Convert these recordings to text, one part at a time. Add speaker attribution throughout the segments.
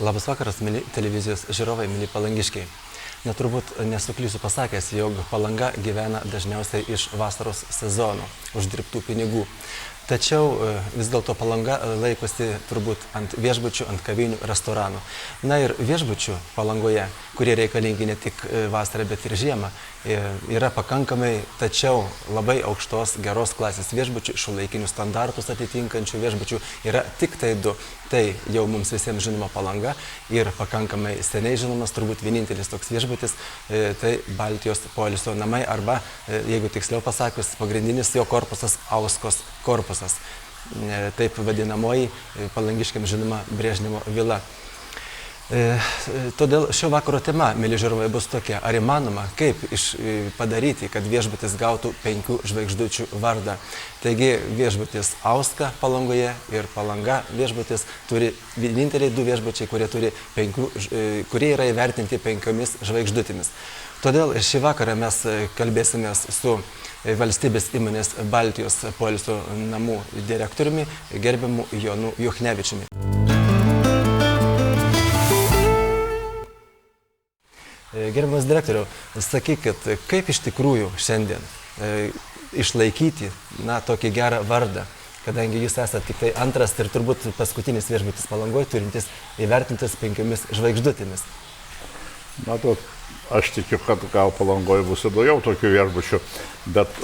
Speaker 1: Labas vakaras, mėly televizijos žiūrovai, mėly palangiškiai. Neturbūt nesuklysiu pasakęs, jog Palanga gyvena dažniausiai iš vasaros sezono uždirbtų pinigų. Tačiau vis dėlto Palanga laikosi turbūt ant viešbučių, ant kavinių, restoranų. Na ir viešbučių Palangoje, kurie reikalingi ne tik vasarą, bet ir žiemą, yra pakankamai, tačiau labai aukštos, geros klasės viešbučių, šiuolaikinių standartus atitinkančių viešbučių yra tik tai du. Tai jau mums visiems žinoma Palanga ir pakankamai seniai žinomas, turbūt vienintelis toks viešbutis, tai Baltijos poilsio namai arba, jeigu tiksliau pasakius, pagrindinis jo korpusas Auskos korpusas. Taip vadinamoji palangiškiam žinoma Brežnevo vila. Todėl šio vakaro tema, mėly žiūrovai, bus tokia. Ar įmanoma, kaip padaryti, kad viešbutis gautų 5 žvaigždučių vardą? Taigi viešbutis Auska Palangoje ir Palanga viešbutis turi vieninteliai 2 viešbučiai, kurie yra įvertinti 5 žvaigždutėmis. Todėl šį vakarą mes kalbėsimės su valstybės įmonės Baltijos poilsio namų direktoriumi gerbiamu Jonu Juchnevičiumi. Gerbiamas direktoriau, sakykit, kaip iš tikrųjų šiandien išlaikyti tokį gerą vardą, kadangi jūs esate tik tai antras ir turbūt paskutinis viešbutis Palangoje, turintis įvertintas 5 žvaigždutėmis.
Speaker 2: Matot, aš tikiu, kad gal Palangoje bus ir daugiau tokių viešbučių, bet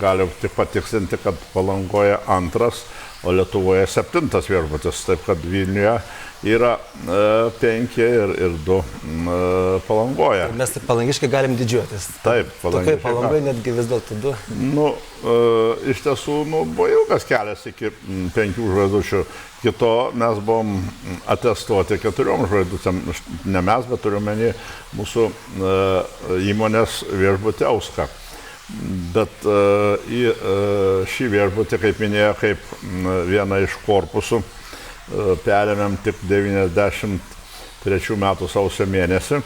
Speaker 2: galim tik patikslinti, kad Palangoje antras, o Lietuvoje 7 viešbutis, taip kad Vilniuje yra 5 ir 2 Palangoje.
Speaker 1: Mes palangiškai galim didžiuotis.
Speaker 2: Taip,
Speaker 1: Tokai Palangoje netgi vis dėlto 2.
Speaker 2: Iš tiesų, buvo ilgas kelias iki 5 žvaigždučių. Kito mes buvom atestuoti 4 žvaigždutėm. Ne mes, bet turiu menį mūsų įmonės viešbutį Auska. Bet į šį viešbutį, kaip minėjo, kaip vieną iš korpusų, perėmėm tik 93 metų sausio mėnesį.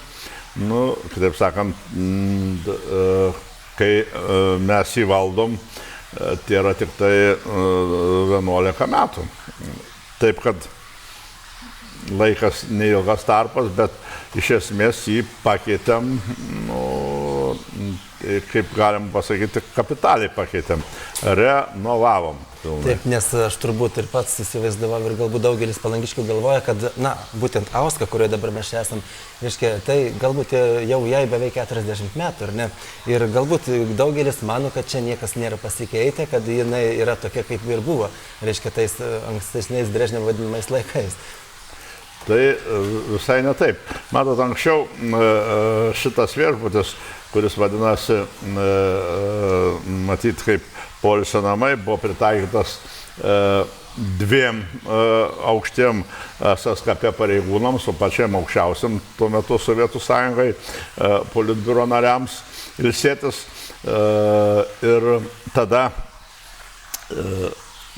Speaker 2: Kitaip sakant, kai mes jį valdom, tai yra tik tai 11 metų. Taip, kad laikas neilgas tarpas, bet iš esmės jį pakeitėm, kaip galim pasakyti, kapitaliai pakeitėm, renovavom.
Speaker 1: Taip, nes aš turbūt ir pats įsivaizdavau ir galbūt daugelis palangiškių galvoja, kad, būtent Auska, kurioje dabar mes esam, reiškia, tai galbūt jau jai beveik 40 metų, ar ne? Ir galbūt daugelis mano, kad čia niekas nėra pasikeitę, kad jinai yra tokia, kaip ir buvo, reiškia, tais ankstesniais Brežnevo vadinamais laikais.
Speaker 2: Tai visai ne taip. Matot, anksčiau šitas viešbutis, kuris vadinasi, matyt, kaip poilsio namai, buvo pritaikytas 2 aukštiem SSKP pareigūnams, o pačiam aukščiausiam tuo metu Sovietų Sąjungai politbiuro nariams ilsėtis. Ir tada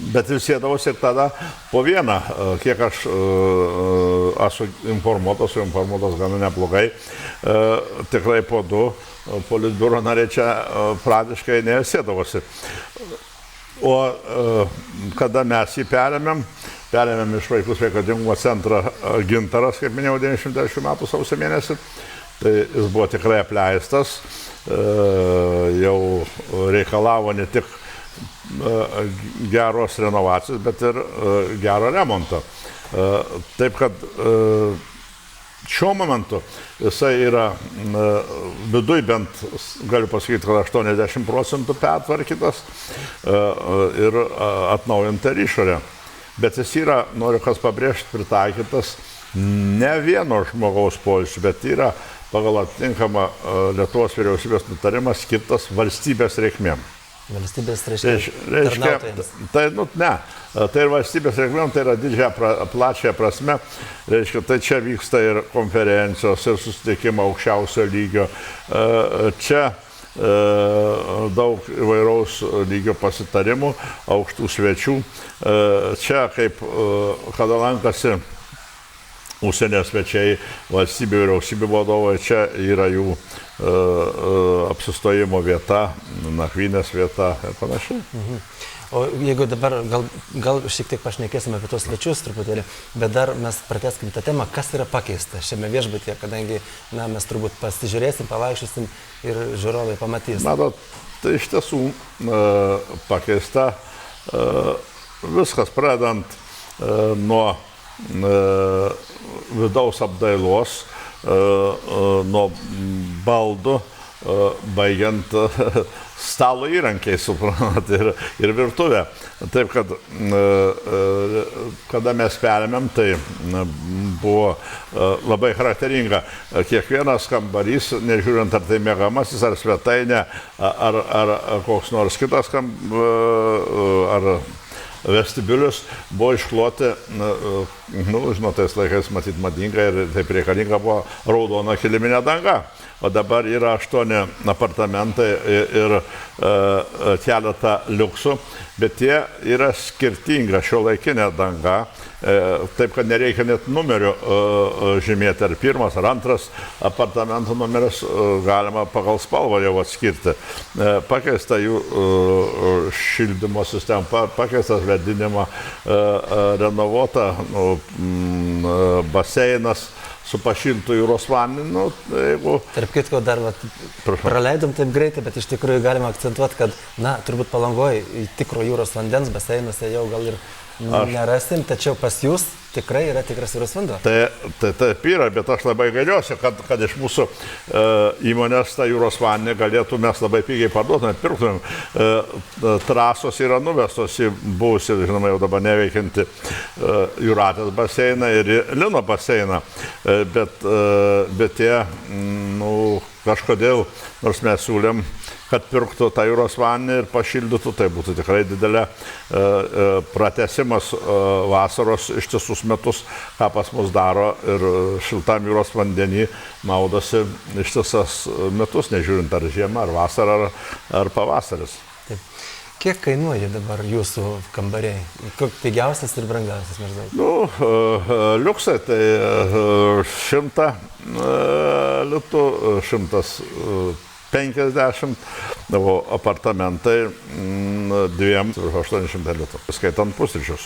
Speaker 2: bet ilsėdavosi ir tada po vieną, kiek aš esu informuotas gana neblogai, tikrai po 2 politbiuro nariai čia praktiškai neilsėdavosi. O kada mes jį perėmėm iš Vaikų sveikatingumo centrą Gintaras, kaip minėjau, 93 metų sausio mėnesį, tai jis buvo tikrai apleistas, jau reikalavo ne tik geros renovacijos, bet ir gero remonto. Taip, kad šiuo momentu jisai yra viduj bent, galiu pasakyti, kad 80% pertvarkytas ir atnaujinta ir išorė. Bet jis yra, noriu kas pabrėžti, pritaikytas ne vieno žmogaus poilsiui, bet yra pagal atitinkamą Lietuvos vyriausybės nutarimą skirtas valstybės reikmėm.
Speaker 1: Valstybės tarnautojams.
Speaker 2: Tai ir valstybės reikmėm, tai yra didžiąją plačią prasme. Reiškia, tai čia vyksta ir konferencijos, ir susitikimo aukščiausio lygio. Čia daug įvairaus lygio pasitarimų, aukštų svečių. Čia, kaip kada lankasi užsienio svečiai, valstybių vyriausybių vadovai, čia yra jų apsistojimo vieta, nakvynės vieta ir panašiai.
Speaker 1: O jeigu dabar gal šiek tiek pašnekėsime apie tos svečius truputėlį, bet dar mes pratęskim tą temą, kas yra pakeista šiame viešbutyje, kadangi mes turbūt pasižiūrėsim, pavaikščiosim ir žiūrovai pamatys.
Speaker 2: Matot, tai iš tiesų pakeista viskas, pradedant nuo vidaus apdailos, nuo baldų, baigiant stalo įrankiai, suprantat, ir virtuvę. Taip, kad kada mes perėmėm, tai buvo labai charakteringa. Kiekvienas kambarys, nežiūrint ar tai miegamasis, ar svetainė, ar koks nors kitas ar vestibiulius, buvo iškloti, žinot, tais laikais matyt madinga ir taip reikalinga buvo raudona kiliminė danga. O dabar yra 8 apartamentai ir keletą liuksų, bet jie yra skirtinga šiuolaikinė danga, taip kad nereikia net numerių žymėti, ar pirmas, ar antras apartamento numeris, galima pagal spalvą jau atskirti. Pakeista jų šildymo sistema, pakeistas vėdinimo, renovuota baseinas su pašiltu jūros vandeniu.
Speaker 1: Tarp kitko, dar praleidom taip greitai, bet iš tikrųjų galima akcentuoti, kad, turbūt Palangoje tikro jūros vandens baseinuose jau gal ir nerasim, tačiau pas jūs tikrai yra tikras jūros vanduo.
Speaker 2: Taip yra, bet aš labai gailiuosi, kad iš mūsų įmonės tą jūros vandenį galėtų mes labai pigiai parduotumėm, pirktumėm. Trasos yra nuvestos į buvusį, žinoma, jau dabar neveikiantį Jūratės baseiną ir Lino baseiną, bet jie, kažkodėl, nors mes siūlėm, kad pirktų tą jūros vandenį ir pašildytų, tai būtų tikrai didelė pratęsimas vasaros ištisus metus, ką pas mus daro ir šiltam jūros vandenį maudosi ištisas metus, nežiūrint ar žiemą, ar vasarą, ar pavasaris.
Speaker 1: Taip. Kiek kainuoja dabar jūsų kambariai? Koks pigiausias ir brangiausias maždaug?
Speaker 2: Liuksai tai 100 litų, 150, o apartamentai 200-800 litų, skaitant pusryčius.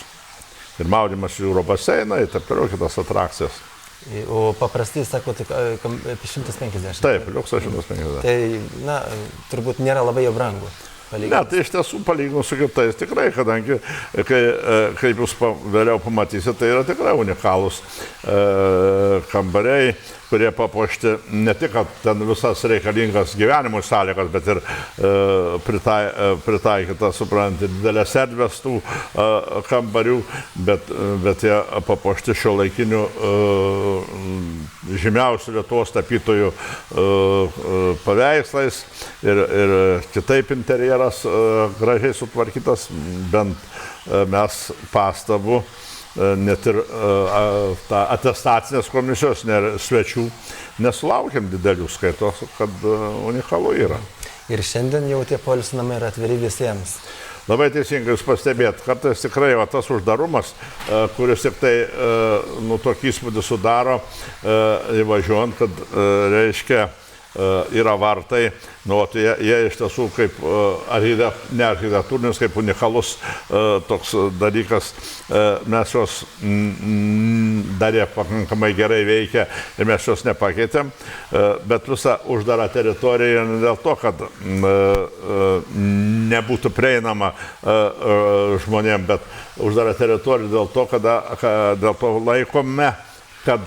Speaker 2: Ir maudymas jūro baseiną, ir taip toliau kitas atrakcijas.
Speaker 1: O paprastai, sako, tik apie 150.
Speaker 2: Taip, liuksas 150.
Speaker 1: Tai, turbūt nėra labai jau brangu.
Speaker 2: Ne, tai iš tiesų palyginus su kitais tikrai, kadangi, kaip jūs vėliau pamatysite, tai yra tikrai unikalūs kambariai, kurie papuošti ne tik, kad ten visas reikalingas gyvenimui sąlygas, bet ir pritaikyta, suprantate, didelės erdvės tų kambarių, bet jie papuošti šiuolaikinių žymiausių Lietuvos tapytojų paveikslais ir kitaip interjeras gražiai sutvarkytas, bent mes pastabų, net ir atestacinės komisijos svečių nesulaukėm didelių, skaitos, kad unikalu yra.
Speaker 1: Ir šiandien jau tie poilsio namai yra atviri visiems.
Speaker 2: Labai teisingai jūs pastebėt, kartais tikrai tas uždarumas, kuris tik tai tokį įspūdį sudaro, įvažiuojant, kad reiškia yra vartai, tai jie iš tiesų kaip ne architektūrinis, kaip unikalus toks dalykas, mes juos dar jie pakankamai gerai veikia ir mes juos nepakeitėm, bet visa uždara teritorija ne dėl to, kad nebūtų prieinama žmonėm, bet uždara teritorija dėl to, dėl to laikome, kad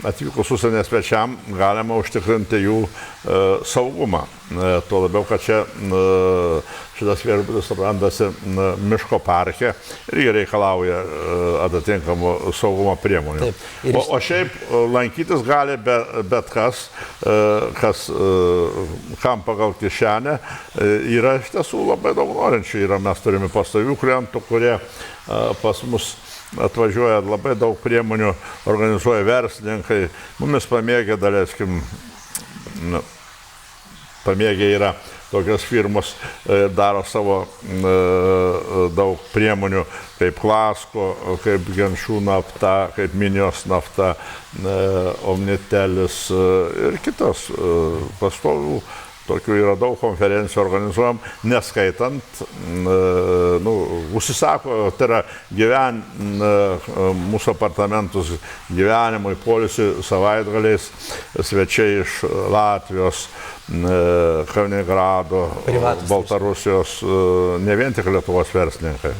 Speaker 2: atvykus užsienio svečiam galima užtikrinti jų saugumą. Tuo labiau, kad čia šitas viešbutis randasi miško parke ir jie reikalauja atitinkamų saugumo priemonių. O šiaip lankytis gali bet kas, kam pagal kišenę, yra iš tiesų labai daug norinčių. Mes turime pastovių klientų, kurie pas mus atvažiuoja, labai daug priemonių organizuoja verslininkai, mumis pamėgę, daleiskim, pamėgę yra tokios firmos, daro savo daug priemonių, kaip Klasko, kaip Genšų nafta, kaip Minijos nafta, Omnitelis ir kitos pastovių tokių yra daug konferencijų organizuojam, neskaitant, užsisako, tai yra mūsų apartamentus gyvenimui, poilsiui, savaitgaliais, svečiai iš Latvijos, Kaliningrado, Baltarusijos, ne vien tik Lietuvos verslininkai.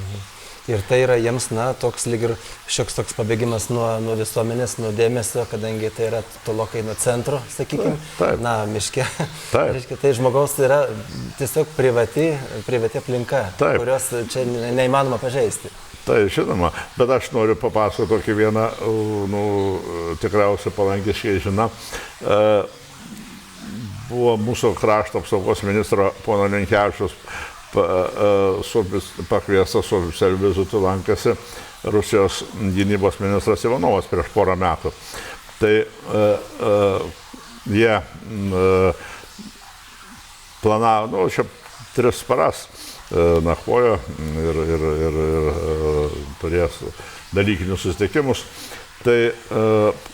Speaker 1: Ir tai yra jiems, toks lyg ir šioks toks pabėgimas nuo visuomenės, nuo dėmesio, kadangi tai yra tolokai nuo centro, sakykime, miške. Reiškia, tai žmogaus yra tiesiog privati aplinka, kurios čia neįmanoma pažeisti.
Speaker 2: Tai žinoma, bet aš noriu papasakoti tokį vieną, tikriausiai palangiškai žino, buvo mūsų krašto apsaugos ministro pono Linkevičiaus pakviestas oficialiu vizitu, lankėsi Rusijos gynybos ministras Ivanovas prieš porą metų. Tai jie planavo, čia 3 paras nakvojo ir turės dalykinius susitikimus. Tai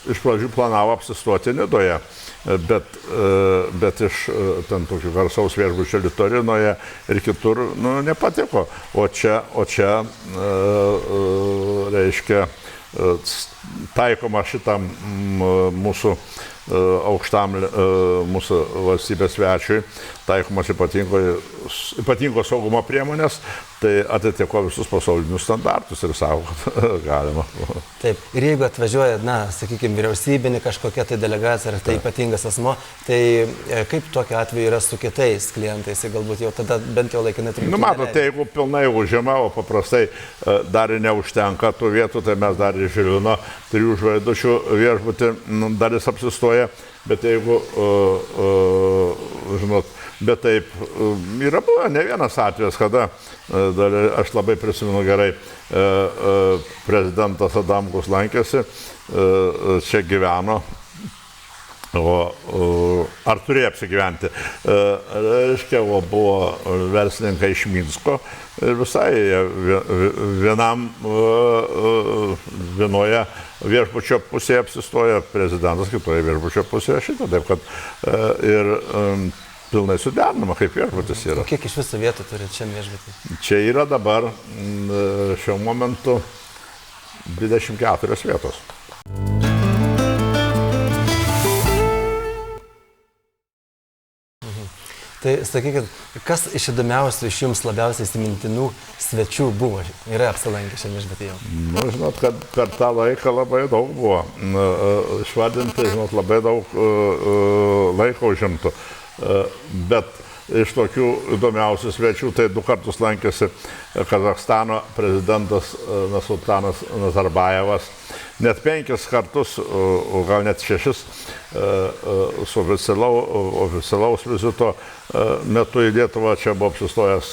Speaker 2: iš pradžių planavo apsistoti Nidoje, bet iš ten tokių garsaus viešbučio Litorinoje ir kitur nepatiko. O čia reiškia taikoma šitam mūsų aukštam mūsų valstybės svečiui, taikomas ypatingo saugumo priemonės, tai atitiko visus pasaulinius standartus ir savo, kad galima.
Speaker 1: Taip, ir jeigu atvažiuoja, sakykime, vyriausybinė kažkokia tai delegacija ar tai ypatingas asmo, tai kaip tokiu atveju yra su kitais klientais, galbūt jau tada bent jau laikinai turime.
Speaker 2: Matote, jeigu pilnai užima, o paprastai dar ir neužtenka tų vietų, tai mes dar iš Žilvino 3 žvaigždučių viešbutį dalis apsistoja, bet jeigu, žinot, bet taip, yra buvo ne vienas atvejis, kada, aš labai prisimenu gerai, prezidentas Adamkus lankėsi, čia gyveno, ar turėjo apsigyventi, reiškia, buvo verslininkai iš Minsko ir visai vienoje viešbučio pusėje apsistoja prezidentas, kitoje viešbučio pusėje šitą, taip kad ir pilnai suderinama, kaip viešbutis yra.
Speaker 1: O kiek iš viso vietų turi čia viešbutį?
Speaker 2: Čia yra dabar šiuo momentu 24 vietos.
Speaker 1: Tai sakykit, kas iš įdomiausių, iš jums labiausiai įsimintinų svečių buvo, yra apsilankę šiame viešbutyje?
Speaker 2: Žinot, kad per tą laiką labai daug buvo. Išvardinti, žinot, labai daug laiko užimtų. Bet iš tokių įdomiausių svečių, tai 2 kartus lankėsi Kazachstano prezidentas Nursultanas Nazarbajevas, net 5 kartus, o gal net 6 su oficialaus vizito metu į Lietuvą. Čia buvo apsistojęs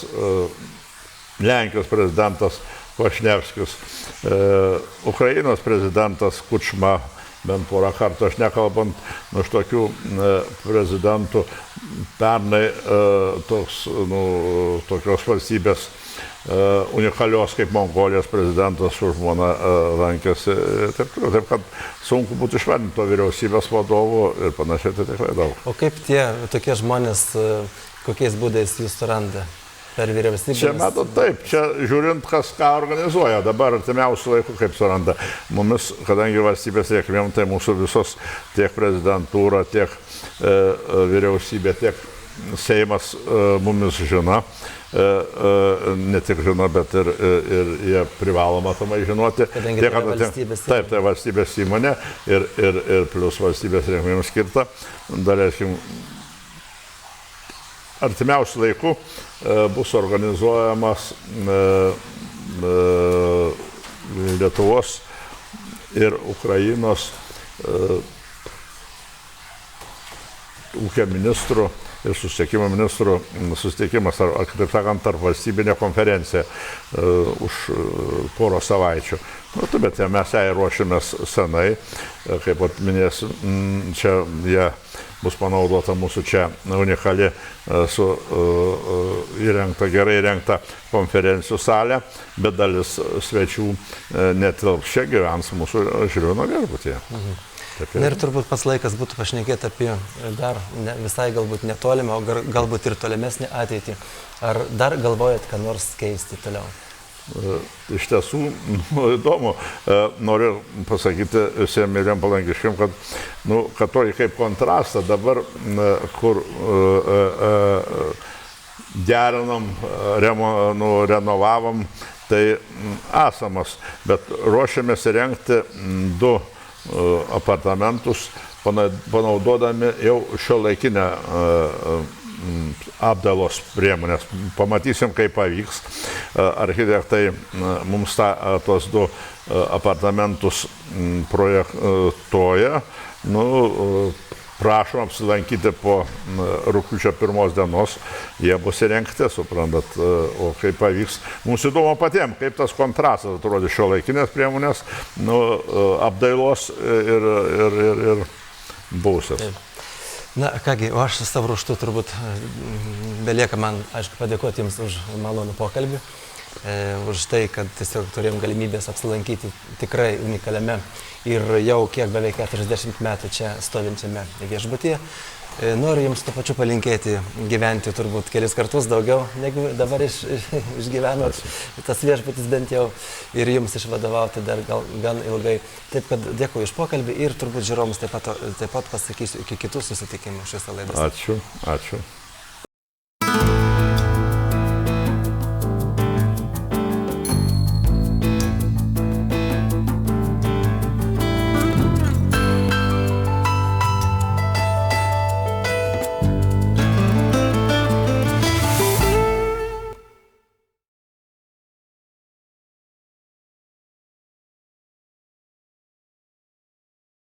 Speaker 2: Lenkijos prezidentas Kvašnevskis, Ukrainos prezidentas Kučma, bent porą kartų, aš nekalbant iš tokių prezidentų, pernai tokios valstybės unikalios kaip Mongolijos prezidentas su žmona lankėsi. Taip kad sunku būtų išvardinti to vyriausybės vadovų ir panašiai, tai tikrai daug.
Speaker 1: O kaip tokie žmonės, kokiais būdais jūs suranda? Per vyriausybės?
Speaker 2: Čia matot taip, čia žiūrint, kas ką organizuoja, dabar artimiausių laikų kaip suranda. Mumis, kadangi valstybės reikmėm, tai mūsų visos tiek prezidentūra, tiek vyriausybė, tiek Seimas mumis žino, ne tik žino, bet ir jie privalo matomai žinoti.
Speaker 1: Kadangi tai yra valstybės įmonė.
Speaker 2: Taip, tai valstybės įmonė ir plus valstybės reikmėm skirta. Daleiskim, artimiausių laikų bus organizuojamas Lietuvos ir Ukrainos ūkio ministrų ir susisiekimo ministrų susitikimas, ar kitaip sakant, tarp valstybinė konferencija už porą savaičių. Bet mes ją ruošiamės senai, kaip minėsiu, čia jie bus panaudota mūsų čia unikali su gerai įrengta konferencijų salė, bet dalis svečių netilps čia, gyvens mūsų Žilvino viešbutyje.
Speaker 1: Na ir turbūt pats laikas būtų pašnekėti apie dar visai galbūt netolimą, o galbūt ir tolimesnį ateitį. Ar dar galvojat, ką nors keisti toliau?
Speaker 2: Iš tiesų, įdomu, noriu pasakyti visiems myliem palangiškiam, kad tokį kaip kontrastą dabar, kur derinam, renovavom, tai esamas, bet ruošiamės įrengti 2 apartamentus, panaudodami jau šiuolaikinę apdailos priemonės. Pamatysim, kaip pavyks. Architektai mums tos 2 apartamentus projektuoja. Prašom apsilankyti po rugpjūčio 1 dienos. Jie bus įrengti, suprantat, o kaip pavyks. Mums įdomu patiems, kaip tas kontrastas atrodė šiuolaikinės priemonės, apdailos ir buvusios.
Speaker 1: Na, kągi, o aš savo ruoštu turbūt belieka man, aišku, padėkoti Jums už malonų pokalbį, už tai, kad tiesiog turėjom galimybės apsilankyti tikrai unikaliame ir jau kiek beveik 40 metų čia stovinčiame viešbutyje. Noriu Jums tuo pačiu palinkėti gyventi turbūt kelis kartus daugiau, negu dabar išgyvenot tas viešbutis bent jau ir Jums išvadovauti dar gan ilgai. Taip, kad dėkui už pokalbį ir turbūt žiūrovams taip pat pasakysiu iki kitų susitikimų šiose laidose.
Speaker 2: Ačiū.